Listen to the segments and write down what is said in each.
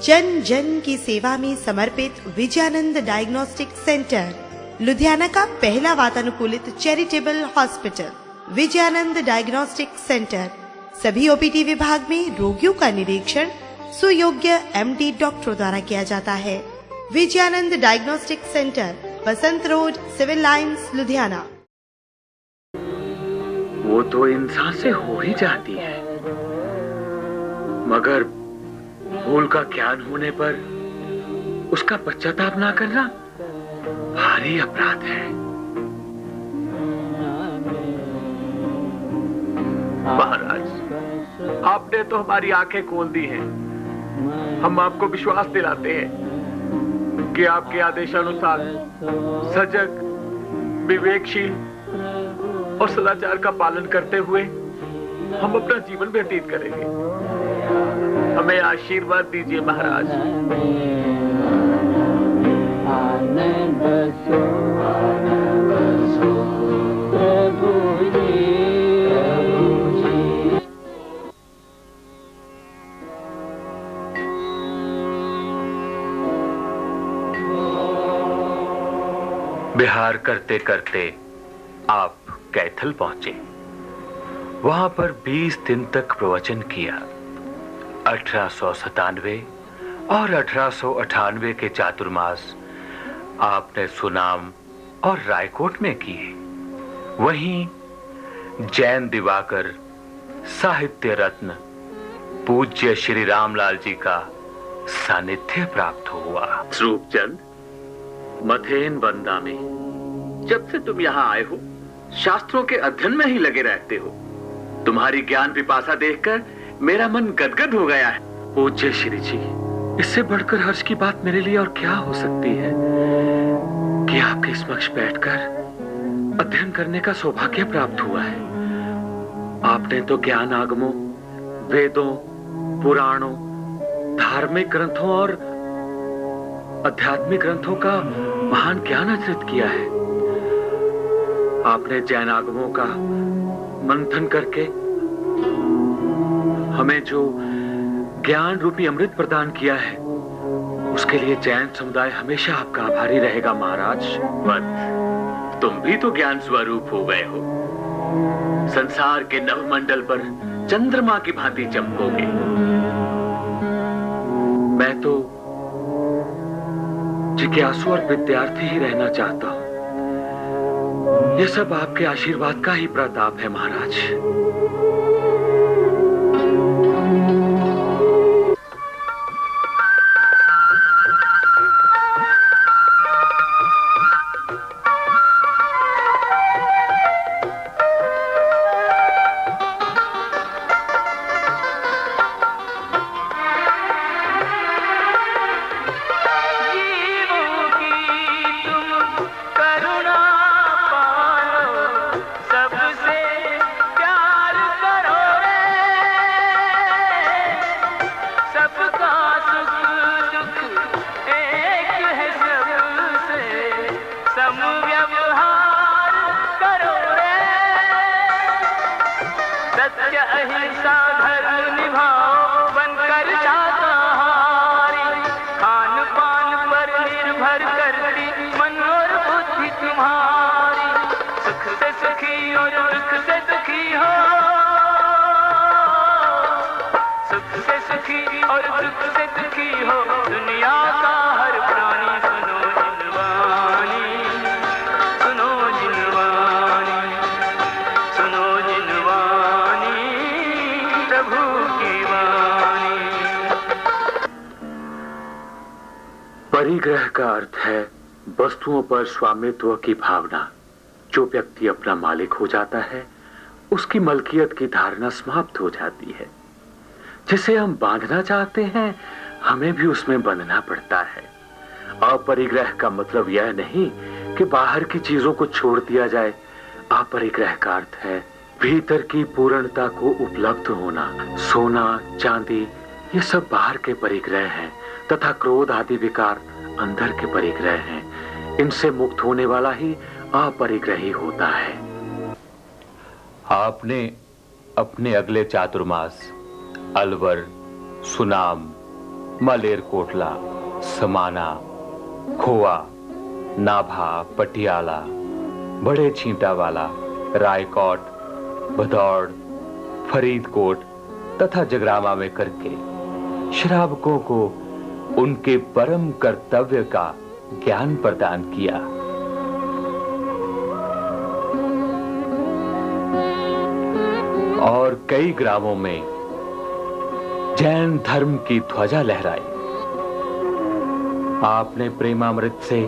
जन जन की सेवा में समर्पित विजयानंद डायग्नोस्टिक सेंटर, लुधियाना का पहला वातानुकूलित charitable hospital. Vijayanand diagnostic centre सभी ओपीडी विभाग में रोगियों का निरीक्षण सुयोग्य एमडी डॉक्टरों द्वारा किया जाता है। विजयानंद डायग्नोस्टिक सेंटर, बसंत रोड, सिविल लाइंस, लुधियाना। वो तो इंसान से हो ही जाती है, मगर भूल का ज्ञान होने पर उसका पश्चाताप ना करना भारी अपराध है। महाराज, आपने तो हमारी आंखें खोल दी हैं। हम आपको विश्वास दिलाते हैं कि आपके आदेशानुसार सजग, विवेकशील और सदाचार का पालन करते हुए हम अपना जीवन व्यतीत करेंगे। हमें आशीर्वाद दीजिए महाराज। बिहार करते करते आप कैथल पहुंचे। वहां पर 20 दिन तक प्रवचन किया। 1897 और 1898 के चातुर्मास आपने सुनाम और रायकोट में किए। वहीं जैन दिवाकर, साहित्य रत्न पूज्य श्री रामलाल जी का सानिध्य प्राप्त हुआ। स्वरूपचंद, मथेन बंदा में जब से तुम यहाँ आए हो शास्त्रों के अध्ययन में ही लगे रहते हो। तुम्हारी ज्ञान पिपासा देखकर मेरा मन गदगद हो गया है। पूज्य श्री जी, इससे बढ़कर हर्ष की बात मेरे लिए और क्या हो सकती है कि आपके समक्ष बैठकर अध्ययन करने का सौभाग्य प्राप्त हुआ है। आपने तो ज्ञान आगमों, वेदों, पुराणों, धार्मिक ग्रंथों और आध्यात्मिक ग्रंथों का महान ज्ञान अर्जित किया है। आपने जैन आगमों का मंथन करके हमें जो ज्ञान रूपी अमृत प्रदान किया है, उसके लिए जैन समुदाय हमेशा आपका आभारी रहेगा महाराज। मत, तुम भी तो ज्ञान स्वरूप हो गए हो। संसार के नवमंडल पर चंद्रमा की भांति चमकोगे। मैं तो जिज्ञासु और विद्यार्थी ही रहना चाहता हूं। यह सब आपके आशीर्वाद का ही प्रताप है महाराज। परिग्रह का अर्थ है वस्तुओं पर स्वामित्व की भावना। जो व्यक्ति अपना मालिक हो जाता है, उसकी मलकियत की धारणा समाप्त हो जाती है। जिसे हम बांधना चाहते हैं, हमें भी उसमें बंधना पड़ता है। अपरिग्रह का मतलब यह नहीं कि बाहर की चीजों को छोड़ दिया जाए। अपरिग्रह का अर्थ है भीतर की पूर्णता को उपलब्ध होना। सोना, चांदी, ये सब बाहर के परिग्रह हैं तथा क्रोध आदि विकार अंदर के परिग्रह हैं। इनसे मुक्त होने वाला ही अपरिग्रही होता है। आपने अपने अगले चातुर्मास अलवर, सुनाम, मालेरकोटला, समाना, खोवा, नाभा, पटियाला, बड़े छींटावाला, रायकोट, भदौड़, फरीदकोट तथा जगरावा में करके श्रावकों को उनके परम कर्तव्य का ज्ञान प्रदान किया। और कई ग्रामों में जैन धर्म की ध्वजा लहराई। आपने प्रेमामृत से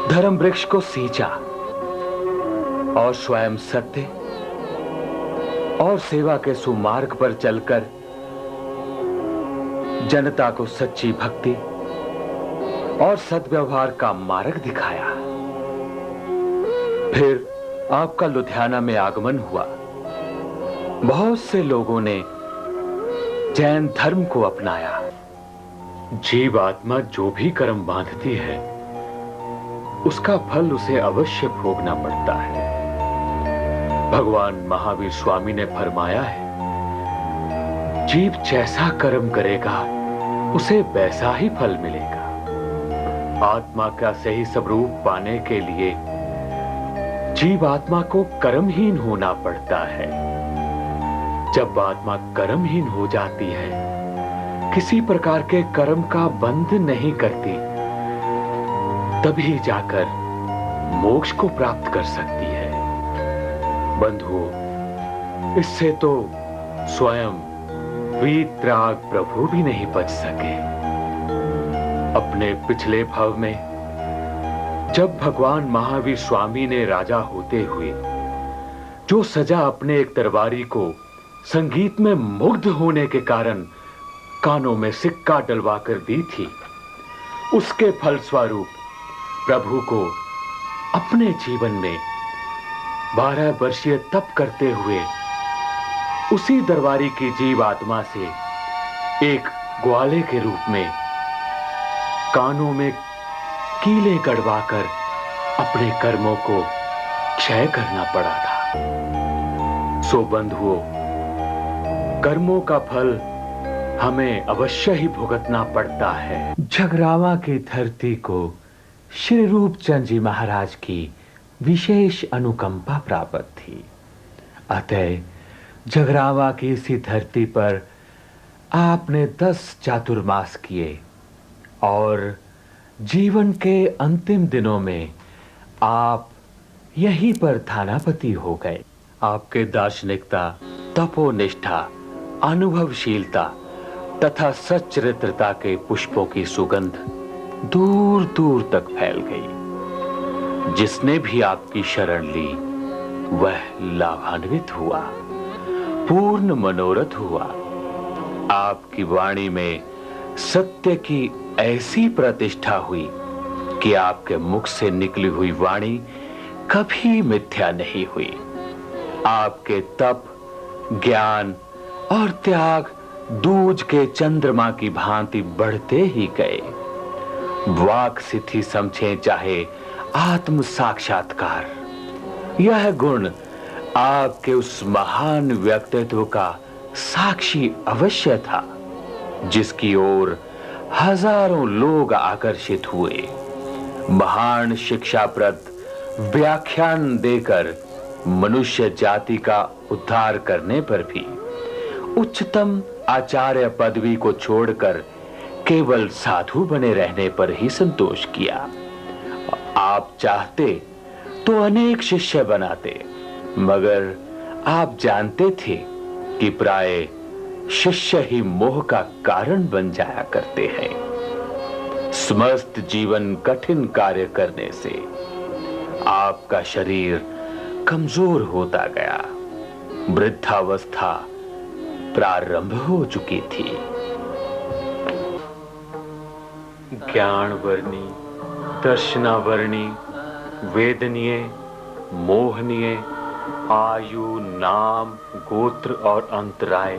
धर्म वृक्ष को सींचा और स्वयं सत्य और सेवा के सुमार्ग पर चलकर जनता को सच्ची भक्ति और सद्व्यवहार का मार्ग दिखाया। फिर आपका लुधियाना में आगमन हुआ। बहुत से लोगों ने जैन धर्म को अपनाया। जीव आत्मा जो भी कर्म बांधती है उसका फल उसे अवश्य भोगना पड़ता है। भगवान महावीर स्वामी ने फरमाया है, जीव जैसा कर्म करेगा उसे वैसा ही फल मिलेगा। आत्मा का सही स्वरूप पाने के लिए जीव आत्मा को कर्महीन होना पड़ता है। जब आत्मा कर्महीन हो जाती है, किसी प्रकार के कर्म का बंध नहीं करती, तभी जाकर मोक्ष को प्राप्त कर सकती है। बंधुओं, इससे तो स्वयं वीतराग प्रभु भी नहीं बच सके। अपने पिछले भव में जब भगवान महावीर स्वामी ने राजा होते हुए जो सजा अपने एक दरबारी को संगीत में मुग्ध होने के कारण कानों में सिक्का डलवाकर दी थी, उसके फलस्वरूप प्रभु को अपने जीवन में 12 वर्षीय तप करते हुए उसी दरबारी की जीव आत्मा से एक ग्वाले के रूप में कानों में कीले गड़वाकर अपने कर्मों को क्षय करना पड़ा था। सो बंधुओं, कर्मों का फल हमें अवश्य ही भुगतना पड़ता है। जगरावा की धरती को श्री रूपचंद जी महाराज की विशेष अनुकंपा प्राप्त थी। अतः जगरावा की इसी धरती पर आपने 10 चातुर्मास किए और जीवन के अंतिम दिनों में आप यहीं पर थानापति हो गए। आपके दार्शनिकता, तपोनिष्ठा, अनुभवशीलता तथा सच्चरित्रता के पुष्पों की सुगंध दूर दूर तक फैल गई। जिसने भी आपकी शरण ली वह लाभान्वित हुआ, पूर्ण मनोरथ हुआ। आपकी वाणी में सत्य की ऐसी प्रतिष्ठा हुई कि आपके मुख से निकली हुई वाणी कभी मिथ्या नहीं हुई। आपके तप, ज्ञान और त्याग दूज के चंद्रमा की भांति बढ़ते ही गए। वाक सिद्धि समझे चाहे आत्म साक्षात्कार, यह गुण आपके उस महान व्यक्तित्व का साक्षी अवश्य था जिसकी ओर हजारों लोग आकर्षित हुए। महान शिक्षाप्रद व्याख्यान देकर मनुष्य जाति का उद्धार करने पर भी उच्चतम आचार्य पदवी को छोड़कर केवल साधु बने रहने पर ही संतोष किया। आप चाहते तो अनेक शिष्य बनाते, मगर आप जानते थे कि प्राय शिष्य ही मोह का कारण बन जाया करते हैं। समस्त जीवन कठिन कार्य करने से आपका शरीर कमजोर होता गया। वृद्धावस्था प्रारंभ हो चुकी थी। ज्ञानवर्णी, दर्शनावर्णी, वेदनीय, मोहनीय, आयु, नाम, गोत्र और अंतराय,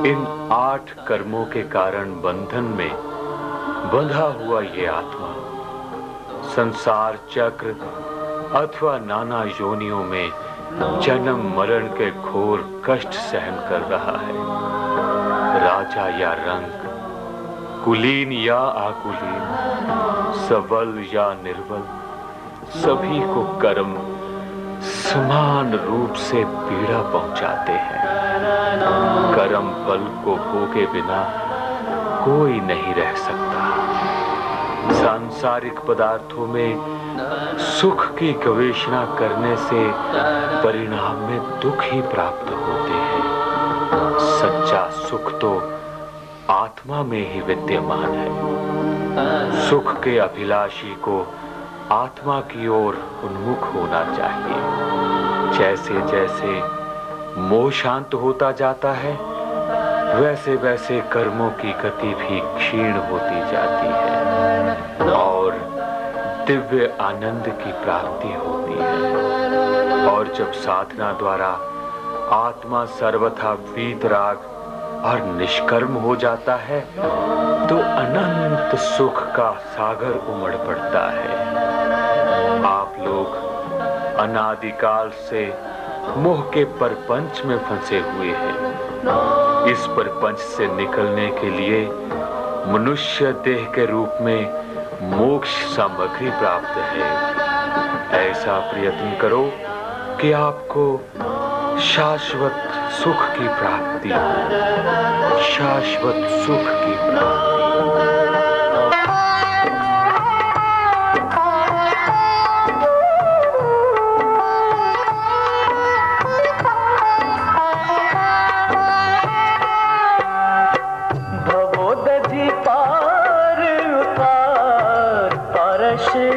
इन 8 कर्मों के कारण बंधन में बंधा हुआ ये आत्मा संसार चक्र अथवा नाना योनियों में जन्म मरण के घोर कष्ट सहन कर रहा है। राजा या रंग, कुलीन या आकुलीन, सबल या निर्बल, सभी को कर्म समान रूप से पीड़ा पहुंचाते हैं। कर्म फल को भोगे बिना कोई नहीं रह सकता। सांसारिक पदार्थों में सुख की गवेषणा करने से परिणाम में दुख ही प्राप्त होते हैं। सच्चा सुख तो आत्मा में ही विद्यमान है। सुख के अभिलाषी को आत्मा की ओर उन्मुख होना चाहिए। जैसे जैसे मोह शांत होता जाता है, वैसे वैसे कर्मों की गति भी क्षीण होती जाती है और दिव्य आनंद की प्राप्ति होती है। और जब साधना द्वारा आत्मा सर्वथा वीतराग और निष्कर्म हो जाता है, तो अनंत सुख का सागर उमड़ पड़ता है। आप लोग अनादिकाल से मोह के परपंच में फंसे हुए हैं। इस परपंच से निकलने के लिए मनुष्य देह के रूप में मोक्ष सामग्री प्राप्त है। ऐसा प्रयत्न करो कि आपको शाश्वत सुख की प्राप्ति हो। शाश्वत सुख की प्राप्ति।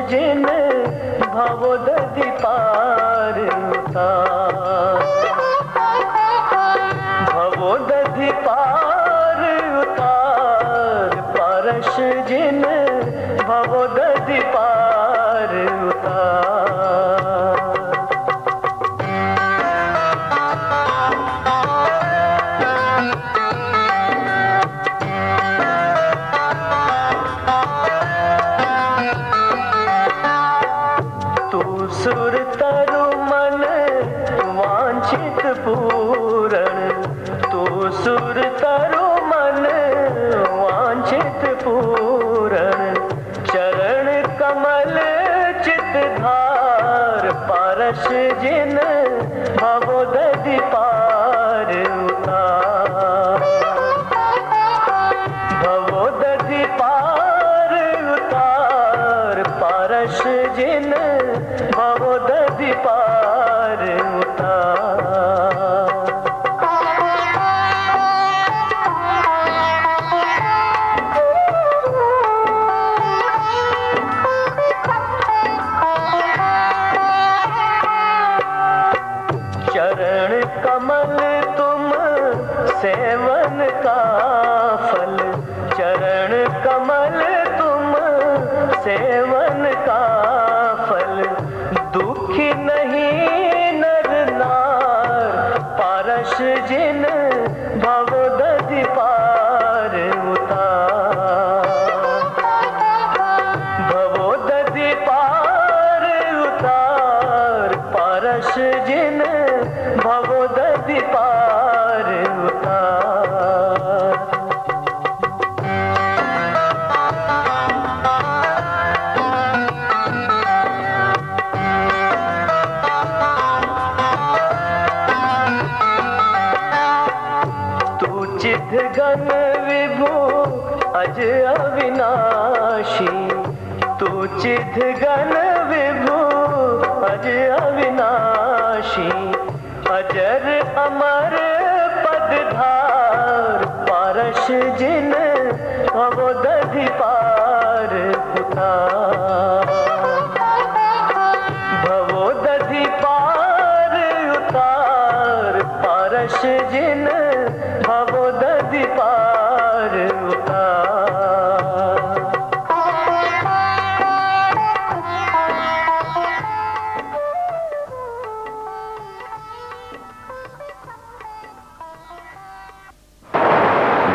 जिन भवदधि पार उतार, भवदधि पार उतार, परश जिन भवदधि पार उतार। सुर तरु मन वांछित पूरण, तू सुर तरु मन वांछित पूरण। चरण कमल चित धार, परश जिन भवदधि पार उतार। भवदधि पार उतार, परश जिन भवदधि पार उतार। चरण कमल तुम सेवन का फल, चरण कमल तुम सेवन का फल। दुखी नहीं नर नार, परश जिन भवदधि पार उतार। भवदधि पार उतार, परश जिन भवदधि पार उतार। चिद घन विभु अज अविनाशी, तू चिद घन विभु अज अविनाशी। अजर अमर पदधार, परश जिन भवदधि पार उतार। भवदधि पार उतार, परश जिन भवदधि पार उतार।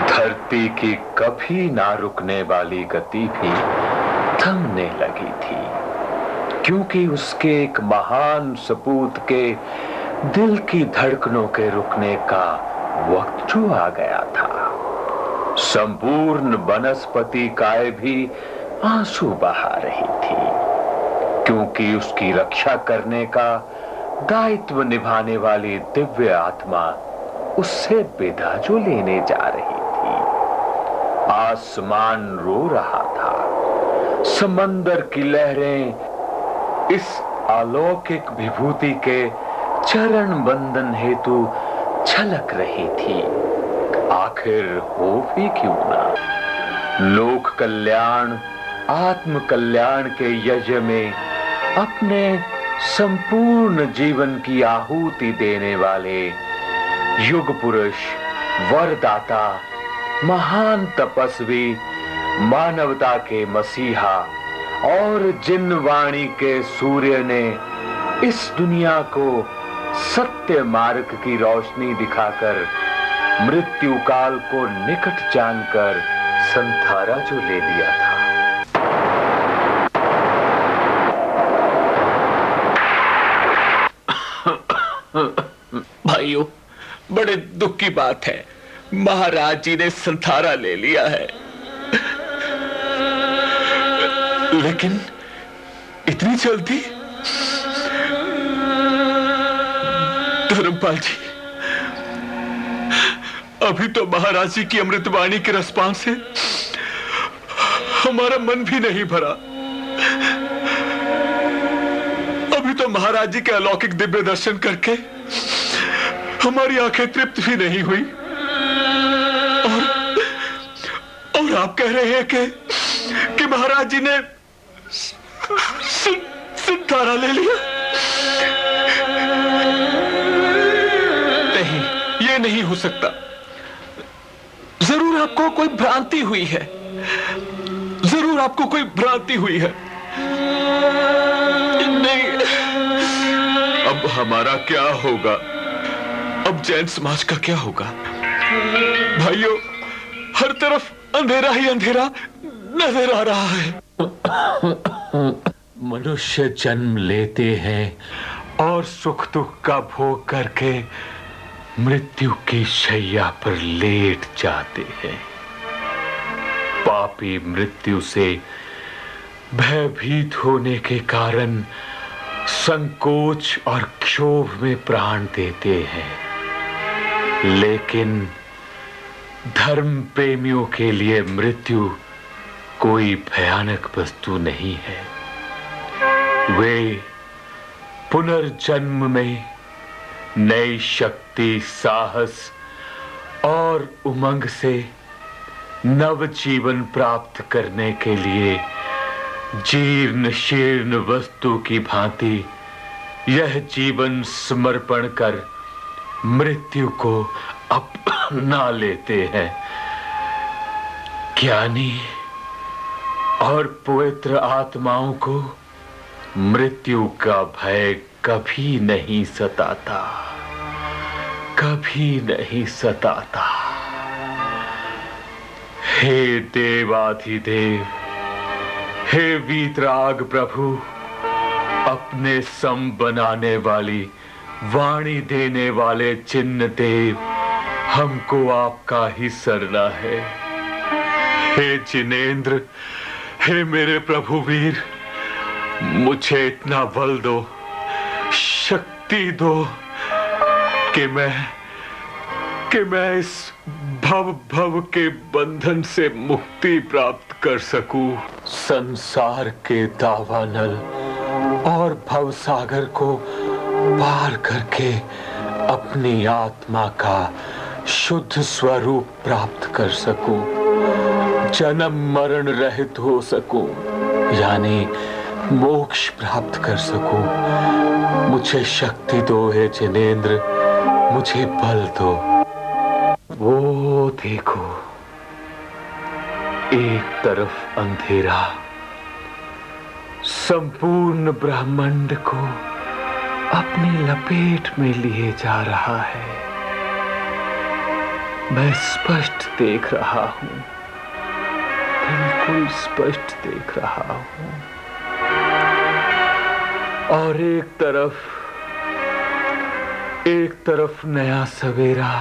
धरती की कभी ना रुकने वाली गति भी थमने लगी थी, क्योंकि उसके एक महान सपूत के दिल की धड़कनों के रुकने का वक्त जो आ गया था। संपूर्ण वनस्पति काय भी आंसू बहा रही थी, क्योंकि उसकी रक्षा करने का दायित्व निभाने वाली दिव्य आत्मा उससे विदा जो लेने जा रही थी। आसमान रो रहा था, समंदर की लहरें इस अलौकिक विभूति के चरण बंदन हेतु छलक रही थी। आखिर हो भी क्यों ना। लोक कल्याण, आत्म कल्याण के यज्ञ में अपने संपूर्ण जीवन की आहुति देने वाले युग पुरुष, वरदाता, महान तपस्वी, मानवता के मसीहा और जिन वाणी के सूर्य ने इस दुनिया को सत्य मार्ग की रोशनी दिखाकर मृत्यु काल को निकट जानकर संथारा जो ले लिया था। भाइयों, बड़े दुख की बात है, महाराज जी ने संथारा ले लिया है। लेकिन इतनी जल्दी? धर्मपाल जी, अभी तो महाराज जी की अमृतवाणी के रसपान से हमारा मन भी नहीं भरा। अभी तो महाराज जी के अलौकिक दिव्य दर्शन करके हमारी आंखें तृप्त भी नहीं हुई, और आप कह रहे हैं कि महाराज जी ने संथारा ले लिया। नहीं, ये नहीं हो सकता। जरूर आपको कोई भ्रांति हुई है, जरूर आपको कोई भ्रांति हुई है। नहीं, अब हमारा क्या होगा? अब जैन समाज का क्या होगा? भाइयों, हर तरफ अंधेरा ही अंधेरा नजर आ रहा है। मनुष्य जन्म लेते हैं और सुख दुख का भोग करके मृत्यु की शैया पर लेट जाते हैं। पापी मृत्यु से भयभीत होने के कारण संकोच और क्षोभ में प्राण देते हैं, लेकिन धर्म प्रेमियों के लिए मृत्यु कोई भयानक वस्तु नहीं है। वे पुनर्जन्म में नई शक्ति, साहस और उमंग से नव जीवन प्राप्त करने के लिए जीर्ण शीर्ण वस्तु की भांति यह जीवन समर्पण कर मृत्यु को अपना लेते हैं। ज्ञानी और पवित्र आत्माओं को मृत्यु का भय कभी नहीं सताता, कभी नहीं सताता। हे देवाधिदेव, हे वीतराग प्रभु, अपने सम बनाने वाली, वाणी देने वाले चिन्ह देव, हमको आपका ही सरना है। हे जिनेंद्र, हे मेरे प्रभु वीर, मुझे इतना बल दो, शक्ति दो कि मैं इस भव के बंधन से मुक्ति प्राप्त कर सकूं। संसार के दावानल और भव सागर को पार करके अपनी आत्मा का शुद्ध स्वरूप प्राप्त कर सकूं, जन्म मरण रहित हो सकूं, यानी मोक्ष प्राप्त कर सकूं। मुझे शक्ति दो हे जिनेंद्र, मुझे बल दो। वो देखो, एक तरफ अंधेरा संपूर्ण ब्रह्मांड को अपनी लपेट में लिए जा रहा है। मैं स्पष्ट देख रहा हूं, बिल्कुल स्पष्ट देख रहा हूं। और एक तरफ नया सवेरा,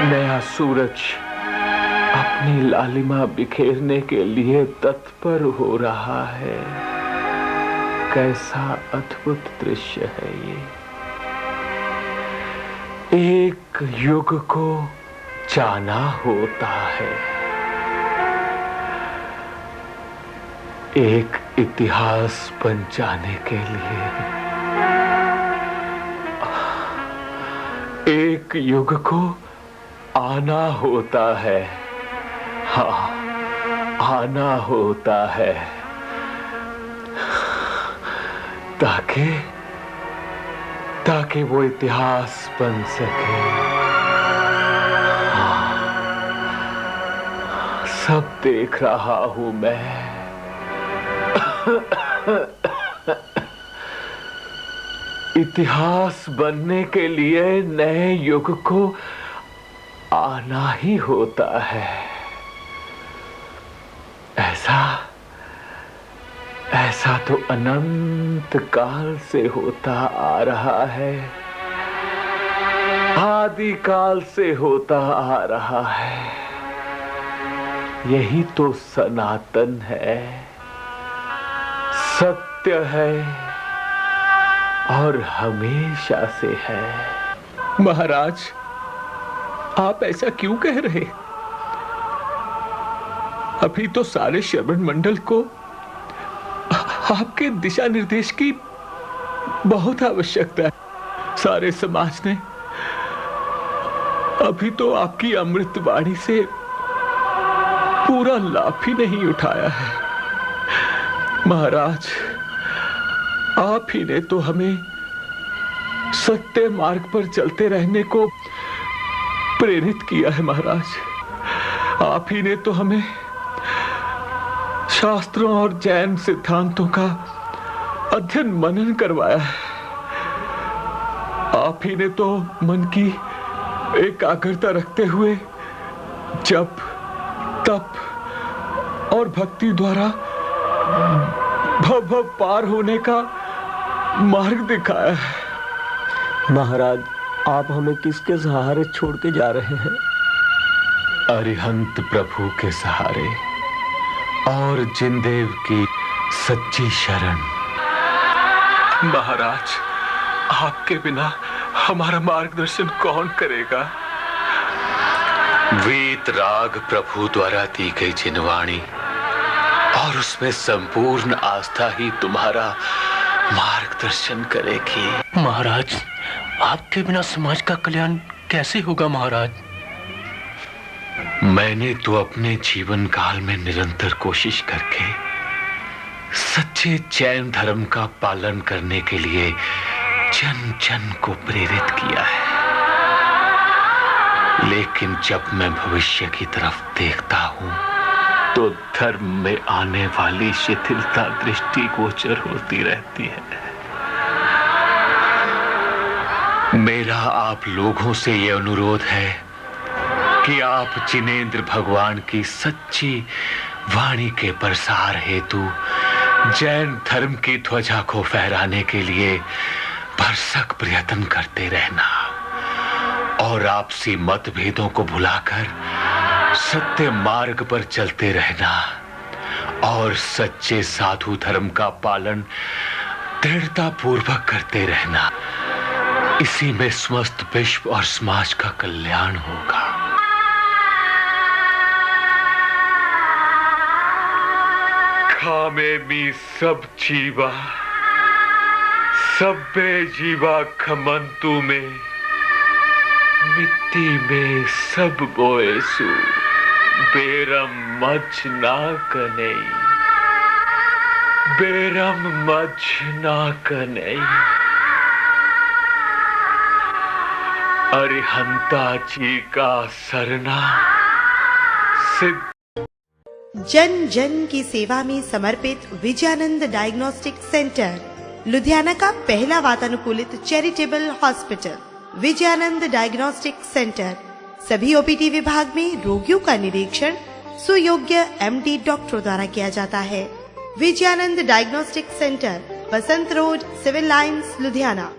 नया सूरज, अपनी लालिमा बिखेरने के लिए तत्पर हो रहा है। कैसा अद्भुत दृश्य है ये। एक युग को जाना होता है, एक इतिहास बन जाने के लिए। एक युग को आना होता है, हाँ, आना होता है, ताकि वो इतिहास बन सके। हाँ, सब देख रहा हूं मैं। इतिहास बनने के लिए नए युग को आना ही होता है। ऐसा तो अनंत काल से होता आ रहा है, आदि काल से होता आ रहा है। यही तो सनातन है, सत्य है और हमेशा से है। महाराज, आप ऐसा क्यों कह रहे? अभी तो सारे श्रवण मंडल को आपके दिशा निर्देश की बहुत आवश्यकता है। सारे समाज ने अभी तो आपकी अमृत वाणी से पूरा लाभ ही नहीं उठाया है। महाराज, आप ही ने तो हमें सत्य मार्ग पर चलते रहने को प्रेरित किया है। महाराज, आप ही ने तो हमें शास्त्रों और जैन सिद्धांतों का अध्ययन मनन करवाया है। आप ही ने तो मन की एकाग्रता रखते हुए जप, तप और भक्ति द्वारा भव पार होने का मार्ग दिखाया है। महाराज, आप हमें किसके सहारे छोड़ के जा रहे हैं? अरिहंत प्रभु के सहारे और जिनदेव की सच्ची शरण। महाराज, आपके बिना हमारा मार्गदर्शन कौन करेगा? वेद राग प्रभु द्वारा दी गई जिनवाणी और उसमें संपूर्ण आस्था ही तुम्हारा मार्गदर्शन करेगी। महाराज, आपके बिना समाज का कल्याण कैसे होगा? महाराज, मैंने तो अपने जीवन काल में निरंतर कोशिश करके सच्चे जैन धर्म का पालन करने के लिए जन जन को प्रेरित किया है। लेकिन जब मैं भविष्य की तरफ देखता हूं तो धर्म में आने वाली शिथिलता दृष्टिगोचर होती रहती है। मेरा आप लोगों से यह अनुरोध है कि आप जिनेंद्र भगवान की सच्ची वाणी के प्रसार हेतु जैन धर्म की ध्वजा को फहराने के लिए भरसक प्रयत्न करते रहना और आपसी मतभेदों को भुलाकर सत्य मार्ग पर चलते रहना और सच्चे साधु धर्म का पालन दृढ़ता पूर्वक करते रहना। इसी में समस्त विश्व और समाज का कल्याण होगा। खामे मी सब जीवा सब्बे जीवा खमंतु में मिट्टी में सब बोएसु बेरम मच ना कने बेरम मच ना कने। अरिहंता जी का सरना सिद्ध। जन जन की सेवा में समर्पित विजयानंद डायग्नोस्टिक सेंटर, लुधियाना का पहला वातानुकूलित charitable hospital. Vijayanand diagnostic centre सभी ओपीडी विभाग में रोगियों का निरीक्षण सुयोग्य एमडी डॉक्टरों द्वारा किया जाता है। विजयानंद डायग्नोस्टिक सेंटर, बसंत रोड, सिविल लाइंस, लुधियाना।